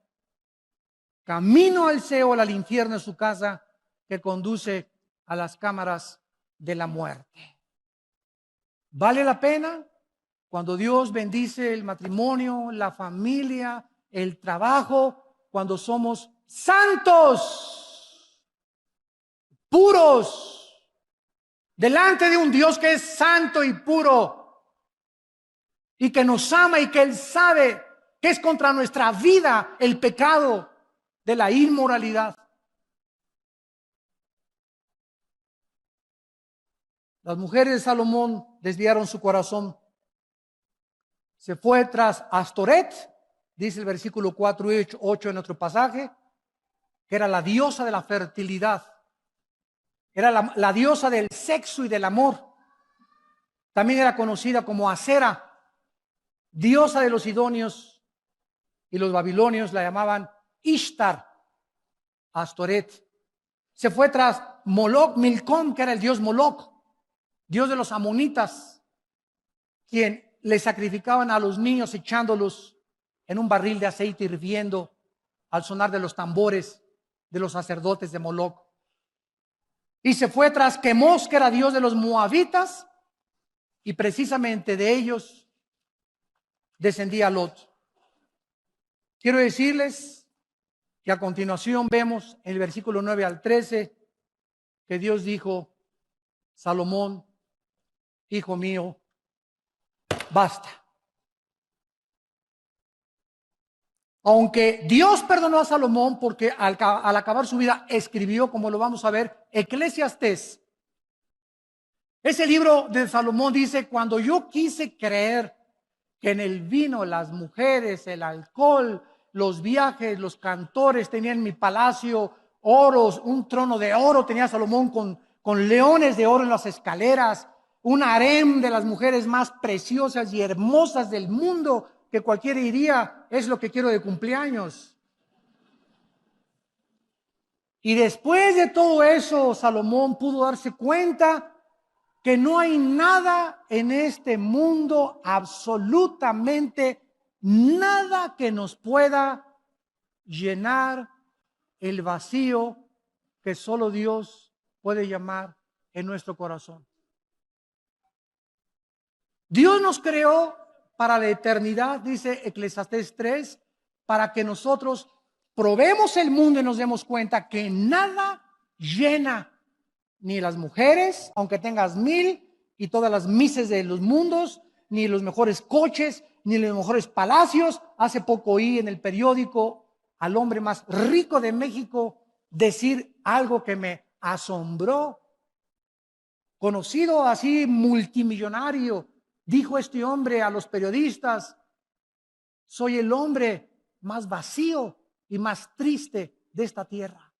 Speaker 1: Camino al Seol, al infierno es su casa, que conduce a las cámaras de la muerte. ¿Vale la pena? Cuando Dios bendice el matrimonio, la familia, el trabajo, cuando somos santos, puros, delante de un Dios que es santo y puro, y que nos ama y que Él sabe que es contra nuestra vida el pecado de la inmoralidad. Las mujeres de Salomón desviaron su corazón. Se fue tras Astoret, dice el versículo 4 y 8 en nuestro pasaje, que era la diosa de la fertilidad. Era la diosa del sexo y del amor. También era conocida como Acera, diosa de los sidonios, y los babilonios la llamaban Ishtar, Astoret. Se fue tras Moloch, Milcom, que era el dios Moloch, dios de los amonitas, quien le sacrificaban a los niños echándolos en un barril de aceite hirviendo al sonar de los tambores de los sacerdotes de Moloch. Y se fue tras Quemos, que era dios de los moabitas, y precisamente de ellos descendía Lot. Quiero decirles que a continuación vemos en el versículo 9 al 13 que Dios dijo: Salomón, hijo mío, basta. Aunque Dios perdonó a Salomón porque al acabar su vida escribió, como lo vamos a ver, Eclesiastés. Ese libro de Salomón dice: cuando yo quise creer que en el vino, las mujeres, el alcohol, los viajes, los cantores, tenía en mi palacio oros, un trono de oro tenía Salomón con leones de oro en las escaleras, un harem de las mujeres más preciosas y hermosas del mundo, que cualquiera diría, es lo que quiero de cumpleaños. Y después de todo eso, Salomón pudo darse cuenta que no hay nada en este mundo, absolutamente nada, que nos pueda llenar el vacío que solo Dios puede llamar en nuestro corazón. Dios nos creó para la eternidad, dice Eclesiastés 3, para que nosotros probemos el mundo y nos demos cuenta que nada llena ni las mujeres, aunque tengas 1000 y todas las mises de los mundos, ni los mejores coches, ni los mejores palacios. Hace poco oí en el periódico al hombre más rico de México decir algo que me asombró. Conocido así, multimillonario, dijo este hombre a los periodistas: soy el hombre más vacío y más triste de esta tierra.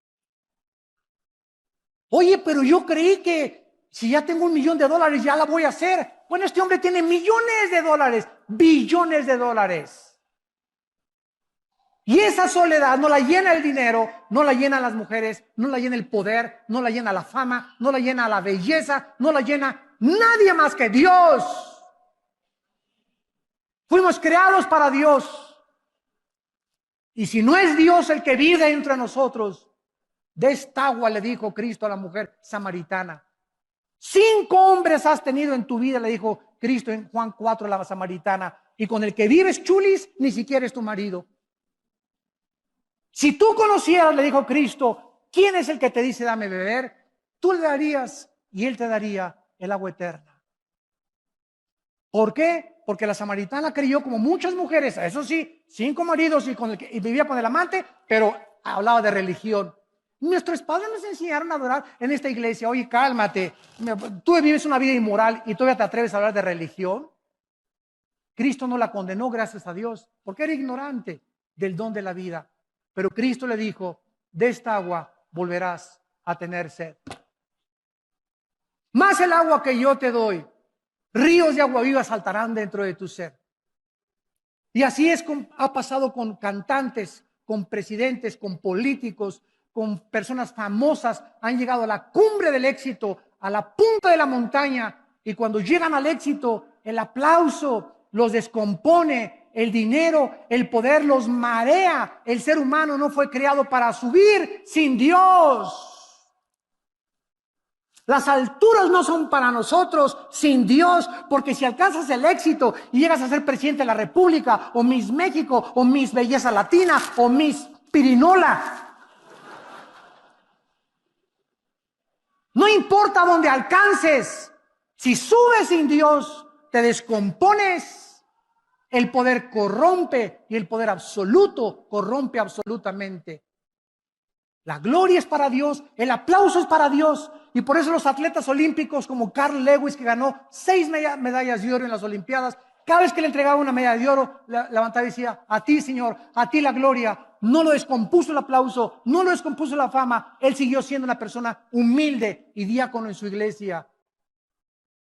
Speaker 1: Oye, pero yo creí que si ya tengo $1,000,000 ya la voy a hacer. Bueno, este hombre tiene millones de dólares, billones de dólares. Y esa soledad no la llena el dinero, no la llena las mujeres, no la llena el poder, no la llena la fama, no la llena la belleza, no la llena nadie más que Dios. Fuimos creados para Dios. Y si no es Dios el que vive entre nosotros, de esta agua, le dijo Cristo a la mujer samaritana. 5 hombres has tenido en tu vida, le dijo Cristo en Juan 4 a la samaritana, y con el que vives chulis, ni siquiera es tu marido. Si tú conocieras, le dijo Cristo, quién es el que te dice dame beber, tú le darías y él te daría el agua eterna. ¿Por qué? Porque la samaritana creyó, como muchas mujeres, eso sí, 5 maridos y vivía con el amante, pero hablaba de religión. Nuestros padres nos enseñaron a adorar en esta iglesia. Oye, cálmate, tú vives una vida inmoral y todavía te atreves a hablar de religión. Cristo no la condenó, gracias a Dios, porque era ignorante del don de la vida. Pero Cristo le dijo, de esta agua volverás a tener sed. Más el agua que yo te doy, ríos de agua viva saltarán dentro de tu ser. Y así ha pasado con cantantes, con presidentes, con políticos, con personas famosas. Han llegado a la cumbre del éxito, a la punta de la montaña. Y cuando llegan al éxito, el aplauso los descompone, el dinero, el poder los marea. El ser humano no fue creado para subir sin Dios. Las alturas no son para nosotros sin Dios, porque si alcanzas el éxito y llegas a ser presidente de la República, o Miss México, o Miss Belleza Latina, o Miss Pirinola, no importa dónde alcances, si subes sin Dios, te descompones. El poder corrompe y el poder absoluto corrompe absolutamente. La gloria es para Dios, el aplauso es para Dios. Y por eso los atletas olímpicos como Carl Lewis, que ganó 6 medallas de oro en las Olimpiadas, cada vez que le entregaba una medalla de oro, levantaba y decía, a ti, Señor, a ti la gloria. No lo descompuso el aplauso, no lo descompuso la fama. Él siguió siendo una persona humilde y diácono en su iglesia.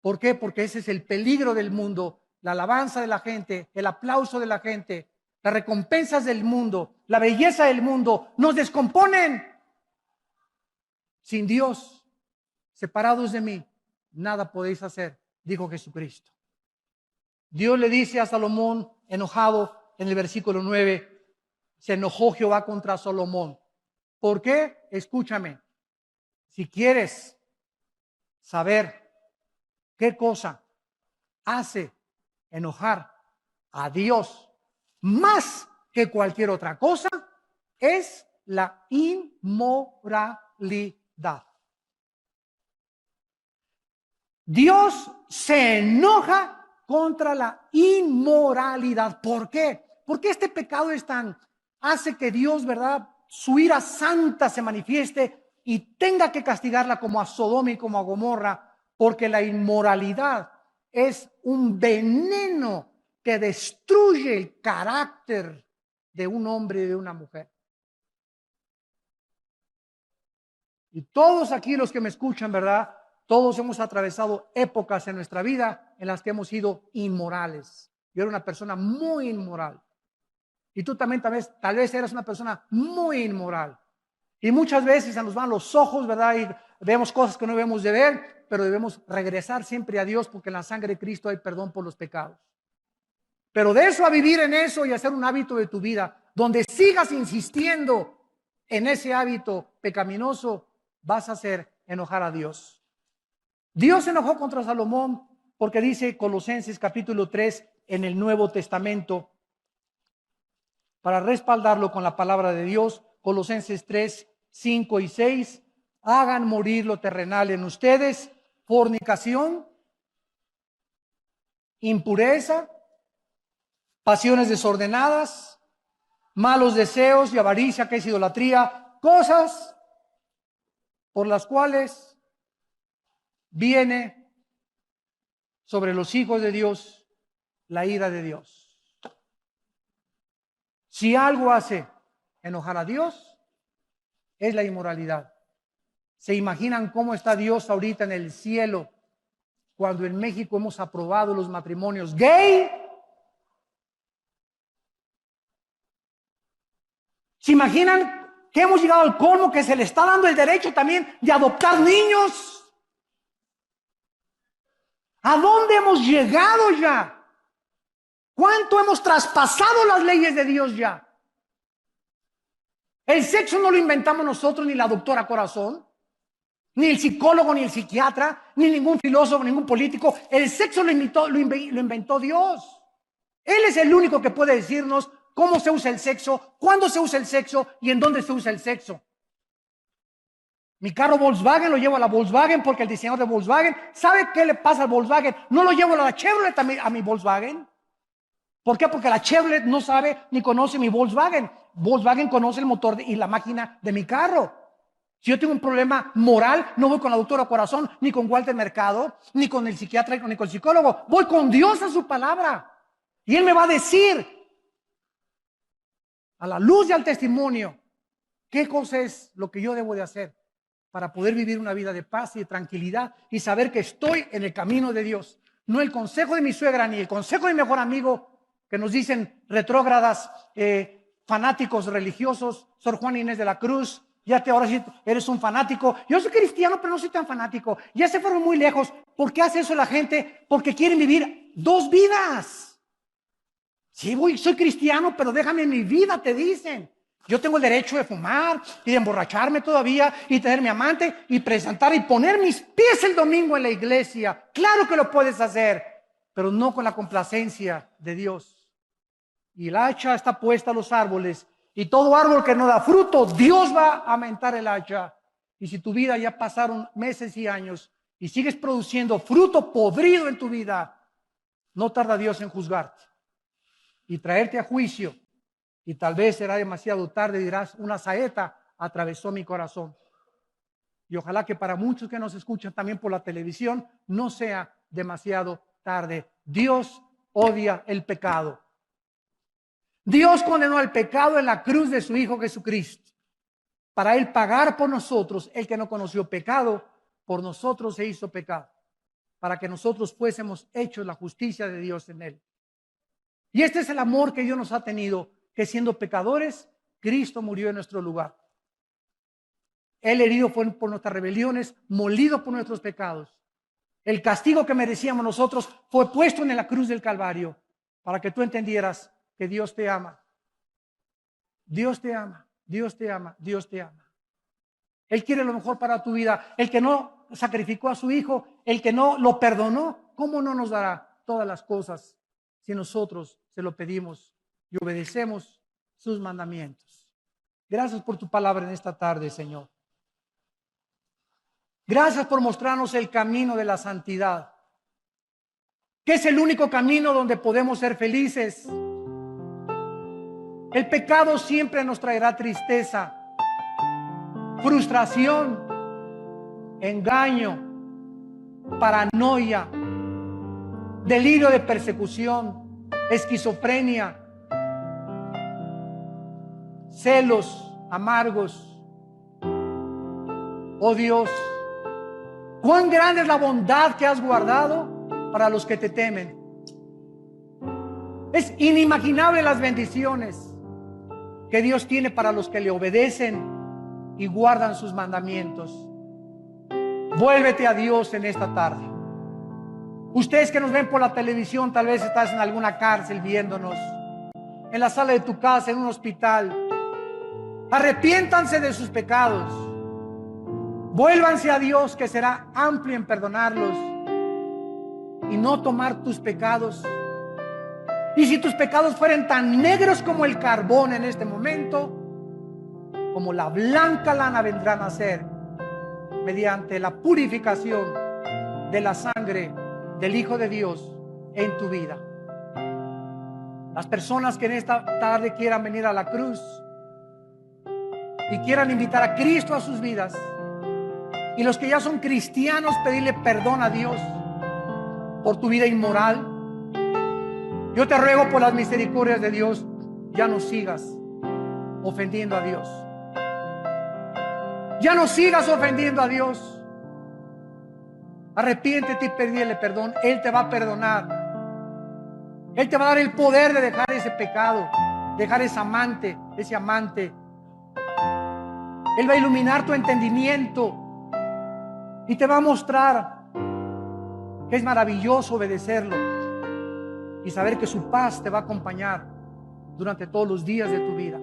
Speaker 1: ¿Por qué? Porque ese es el peligro del mundo. La alabanza de la gente, el aplauso de la gente, las recompensas del mundo, la belleza del mundo, nos descomponen. Sin Dios, separados de mí, nada podéis hacer, dijo Jesucristo. Dios le dice a Salomón, enojado, en el versículo 9, se enojó Jehová contra Salomón. ¿Por qué? Escúchame, si quieres saber qué cosa hace enojar a Dios más que cualquier otra cosa, es la inmoralidad. Dios se enoja contra la inmoralidad. ¿Por qué? Porque este pecado hace que Dios, ¿verdad?, su ira santa se manifieste y tenga que castigarla como a Sodoma y como a Gomorra, porque la inmoralidad es un veneno que destruye el carácter de un hombre y de una mujer. Y todos aquí los que me escuchan, ¿verdad?, todos hemos atravesado épocas en nuestra vida en las que hemos sido inmorales. Yo era una persona muy inmoral. Y tú también tal vez eras una persona muy inmoral. Y muchas veces se nos van los ojos, ¿verdad? Y vemos cosas que no debemos de ver, pero debemos regresar siempre a Dios, porque en la sangre de Cristo hay perdón por los pecados. Pero de eso a vivir en eso y hacer un hábito de tu vida, donde sigas insistiendo en ese hábito pecaminoso, vas a hacer enojar a Dios. Dios se enojó contra Salomón porque dice Colosenses capítulo 3 en el Nuevo Testamento, para respaldarlo con la palabra de Dios, Colosenses 3, 5 y 6. hagan morir lo terrenal en ustedes: fornicación, impureza, pasiones desordenadas, malos deseos y avaricia, que es idolatría, cosas por las cuales viene sobre los hijos de Dios la ira de Dios. Si algo hace enojar a Dios, es la inmoralidad. ¿Se imaginan cómo está Dios ahorita en el cielo cuando en México hemos aprobado los matrimonios gay? ¿Se imaginan que hemos llegado al colmo que se le está dando el derecho también de adoptar niños? ¿A dónde hemos llegado ya? ¿Cuánto hemos traspasado las leyes de Dios ya? El sexo no lo inventamos nosotros, ni la doctora Corazón, ni el psicólogo, ni el psiquiatra, ni ningún filósofo, ningún político. El sexo lo inventó Dios. Él es el único que puede decirnos cómo se usa el sexo, cuándo se usa el sexo y en dónde se usa el sexo. Mi carro Volkswagen lo llevo a la Volkswagen porque el diseñador de Volkswagen, ¿sabe qué le pasa al Volkswagen? No lo llevo a la Chevrolet a mi Volkswagen. ¿Por qué? Porque la Chevrolet no sabe ni conoce mi Volkswagen. Volkswagen conoce el motor y la máquina de mi carro. Si yo tengo un problema moral, no voy con la doctora Corazón, ni con Walter Mercado, ni con el psiquiatra, ni con el psicólogo. Voy con Dios a su palabra. Y Él me va a decir, a la luz y al testimonio, qué cosa es lo que yo debo de hacer para poder vivir una vida de paz y de tranquilidad y saber que estoy en el camino de Dios. No el consejo de mi suegra ni el consejo de mi mejor amigo que nos dicen retrógradas, fanáticos religiosos, Sor Juana Inés de la Cruz. Ya te ahora sí eres un fanático. Yo soy cristiano, pero no soy tan fanático. Ya se fueron muy lejos. ¿Por qué hace eso la gente? Porque quieren vivir dos vidas. Sí, soy cristiano, pero déjame mi vida, te dicen. Yo tengo el derecho de fumar y de emborracharme todavía y tener mi amante y presentar y poner mis pies el domingo en la iglesia. Claro que lo puedes hacer, pero no con la complacencia de Dios. Y el hacha está puesta a los árboles y todo árbol que no da fruto, Dios va a aumentar el hacha. Y si tu vida ya pasaron meses y años y sigues produciendo fruto podrido en tu vida, no tarda Dios en juzgarte y traerte a juicio. Y tal vez será demasiado tarde, dirás, una saeta atravesó mi corazón. Y ojalá que para muchos que nos escuchan también por la televisión, no sea demasiado tarde. Dios odia el pecado. Dios condenó el pecado en la cruz de su Hijo Jesucristo. Para Él pagar por nosotros, el que no conoció pecado, por nosotros se hizo pecado. Para que nosotros fuésemos hechos la justicia de Dios en Él. Y este es el amor que Dios nos ha tenido, que siendo pecadores, Cristo murió en nuestro lugar. Él herido fue por nuestras rebeliones, molido por nuestros pecados. El castigo que merecíamos nosotros fue puesto en la cruz del Calvario para que tú entendieras que Dios te ama. Dios te ama, Dios te ama, Dios te ama. Él quiere lo mejor para tu vida. El que no sacrificó a su Hijo, el que no lo perdonó, ¿cómo no nos dará todas las cosas si nosotros se lo pedimos y obedecemos sus mandamientos? Gracias por tu palabra en esta tarde, Señor. Gracias por mostrarnos el camino de la santidad, que es el único camino donde podemos ser felices. El pecado siempre nos traerá tristeza, frustración, engaño, paranoia, delirio de persecución, esquizofrenia, celos amargos. Oh Dios, cuán grande es la bondad que has guardado para los que te temen. Es inimaginable las bendiciones que Dios tiene para los que le obedecen y guardan sus mandamientos. Vuélvete a Dios en esta tarde. Ustedes que nos ven por la televisión, tal vez estás en alguna cárcel viéndonos, en la sala de tu casa, en un hospital. Arrepiéntanse de sus pecados. Vuélvanse a Dios, que será amplio en perdonarlos y no tomar tus pecados. Y si tus pecados fueren tan negros como el carbón en este momento, como la blanca lana vendrán a ser. mediante la purificación de la sangre del Hijo de Dios en tu vida. Las personas que en esta tarde quieran venir a la cruz y quieran invitar a Cristo a sus vidas, y los que ya son cristianos, pedirle perdón a Dios por tu vida inmoral, yo te ruego por las misericordias de Dios, ya no sigas ofendiendo a Dios. Ya no sigas ofendiendo a Dios. Arrepiéntete y pídele perdón. Él te va a perdonar. Él te va a dar el poder de dejar ese pecado, dejar ese amante. Él va a iluminar tu entendimiento y te va a mostrar que es maravilloso obedecerlo y saber que su paz te va a acompañar durante todos los días de tu vida.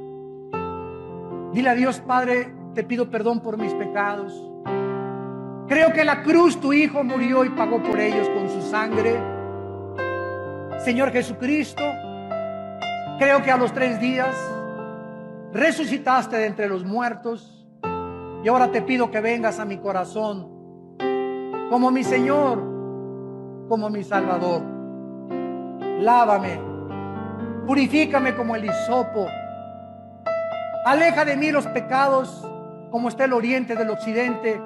Speaker 1: Dile a Dios: Padre, te pido perdón por mis pecados. Creo que en la cruz tu Hijo murió y pagó por ellos con su sangre. Señor Jesucristo, creo que a los 3 días resucitaste de entre los muertos, y ahora te pido que vengas a mi corazón como mi Señor, como mi Salvador. Lávame, purifícame como el hisopo. Aleja de mí los pecados como está el oriente del occidente.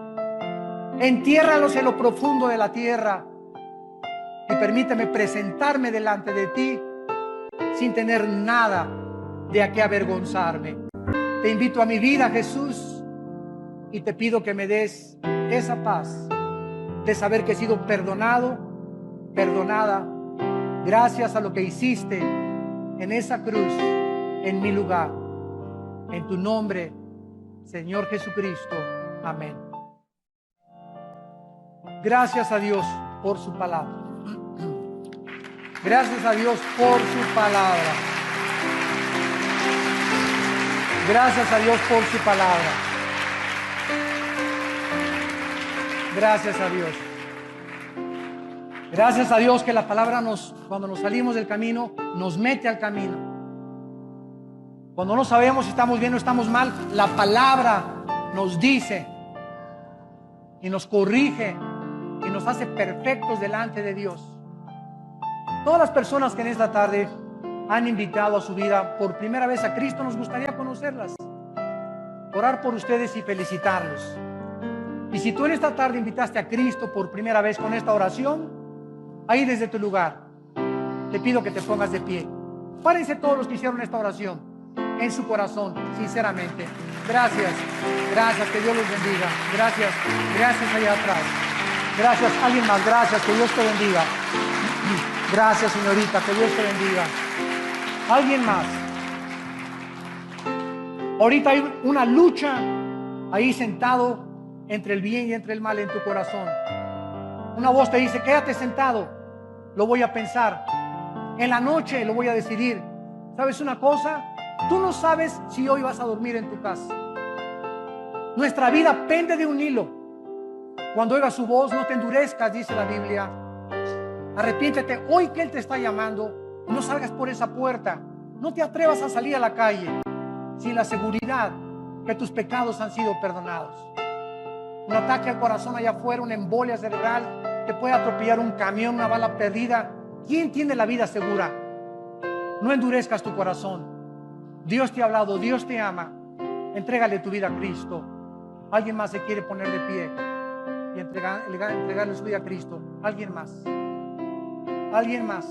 Speaker 1: Entiérralos en lo profundo de la tierra y permíteme presentarme delante de ti sin tener nada de a qué avergonzarme. Te invito a mi vida, Jesús, y te pido que me des esa paz de saber que he sido perdonado, perdonada, gracias a lo que hiciste en esa cruz, en mi lugar. En tu nombre, Señor Jesucristo. Amén. Gracias a Dios por su palabra. Gracias a Dios por su palabra. Gracias a Dios por su palabra. Gracias a Dios. Gracias a Dios que la palabra cuando nos salimos del camino, nos mete al camino. Cuando no sabemos si estamos bien o estamos mal, la palabra nos dice y nos corrige y nos hace perfectos delante de Dios. Todas las personas que en esta tarde han invitado a su vida por primera vez a Cristo, nos gustaría conocerlas, orar por ustedes y felicitarlos. Y si tú en esta tarde invitaste a Cristo por primera vez con esta oración, ahí desde tu lugar, te pido que te pongas de pie. Párense todos los que hicieron esta oración en su corazón, sinceramente. Gracias, gracias, que Dios los bendiga. Gracias, gracias allá atrás. Gracias, alguien más, gracias, que Dios te bendiga. Gracias, señorita, que Dios te bendiga. Alguien más. Ahorita hay una lucha ahí sentado entre el bien y entre el mal en tu corazón. Una voz te dice: quédate sentado, lo voy a pensar. En la noche lo voy a decidir. ¿Sabes una cosa? Tú no sabes si hoy vas a dormir en tu casa. Nuestra vida pende de un hilo. Cuando oigas su voz, no te endurezcas, dice la Biblia. Arrepiéntete hoy que Él te está llamando. No salgas por esa puerta. No te atrevas a salir a la calle sin la seguridad que tus pecados han sido perdonados. Un ataque al corazón allá afuera, una embolia cerebral, te puede atropellar un camión, una bala perdida. ¿Quién tiene la vida segura? No endurezcas tu corazón. Dios te ha hablado, Dios te ama. Entrégale tu vida a Cristo. Alguien más se quiere poner de pie y entregarle su vida a Cristo. Alguien más. Alguien más.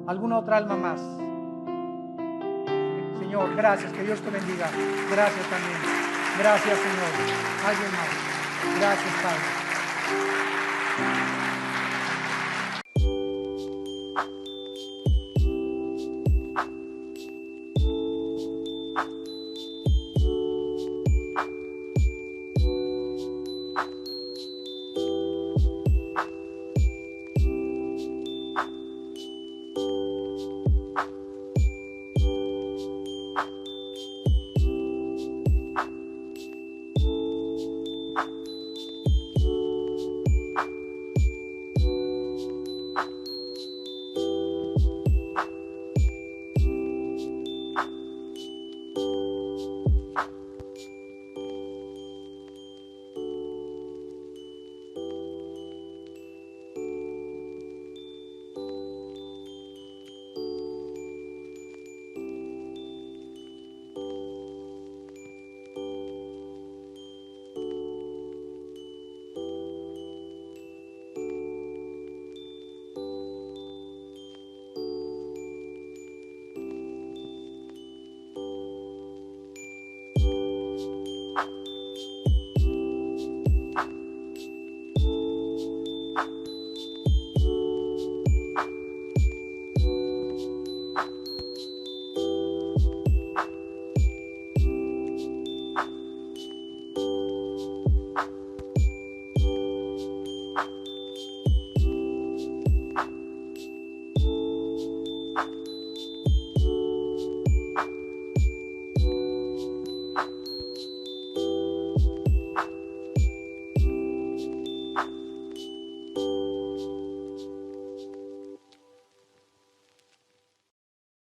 Speaker 1: Alguna otra alma más. Señor, gracias, que Dios te bendiga. Gracias también. Gracias, Señor. Alguien más. Gracias, Padre.